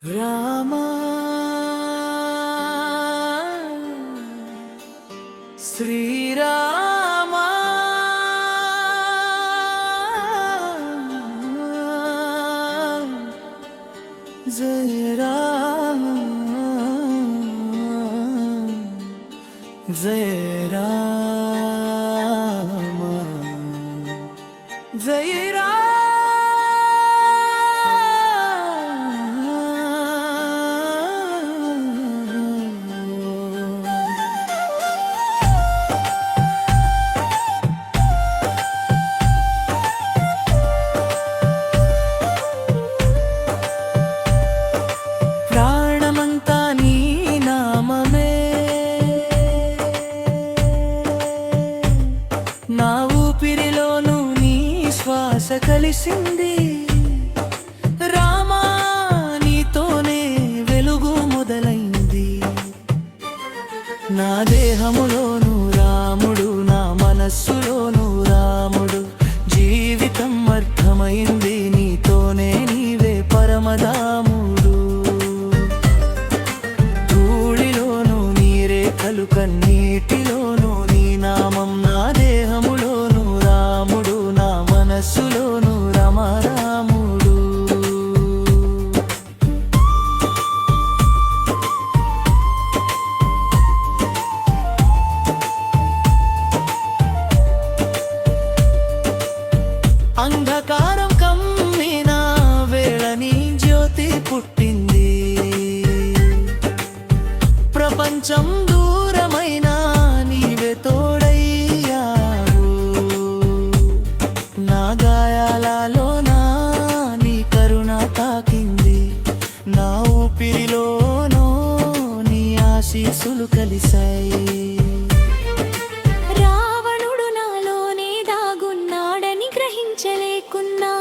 రామా శ్రీరామా జయ రామ జయ రామ జయ రామ ప్రాణమంతా నీ నామమే నా ఊపిరిలోనూ నీ శ్వాస కలిసింది రామా నీతోనే వెలుగు మొదలైంది నా దేహములోను రాముడు నా మనస్సులోను రాముడు జీవితం అర్థమైంది నీతోనే నీవే పరమధాముడు ధూళిలోను నీరే కలు కన్నీటిలోను నీ నామం నా దేహములోను రాముడు నా మనస్సులోను రమరాముడు అంధకారం కమ్మిన వేళ నీ జ్యోతి పుట్టింది ప్రపంచం దూరమైన నీవే తోడయ్యావు నా గాయాలలోనా నీ కరుణ తాకింది నా ఊపిరిలోనో నీ ఆశీస్సులు కలిశాయి రావణుడు నాలోనే దాగున్నాడని గ్రహించలేకున్నా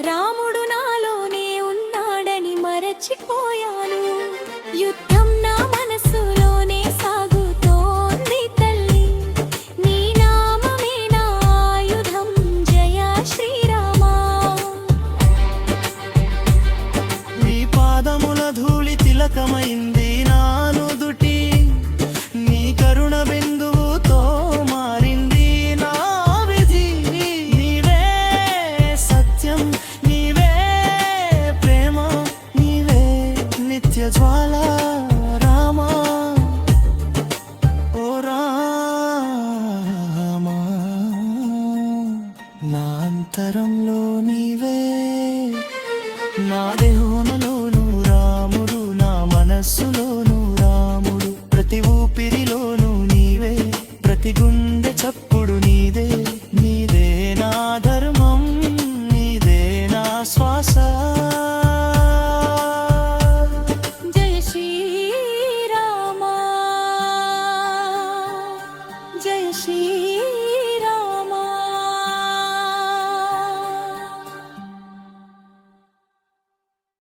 రాముడు నాలోనే ఉన్నాడని మరచిపోయాను యుద్ధం నా మనసులోనే సాగుతోంది తల్లి నీ నామమే నా ఆయుధం జయ శ్రీరామా నీ పాదముల ధూళి తిలకమైంది నా నుదుటి నీ కరుణ బిందువుతో మారింది నా విధి నీవే సత్యం నీవే ప్రేమ నీవే నిత్య జ్వాల రామా ఓ రామా నా అంతరంలో నీవే నా దేహంలోను రాముడు నా మనస్సులోను రాముడు ప్రతి ఊపిరిలోను నీవే ప్రతి గుండె చప్పుడు నీదే నీదే నా ధర్మం నీదే నా శ్వాస జయ శ్రీరామా జయ శ్రీ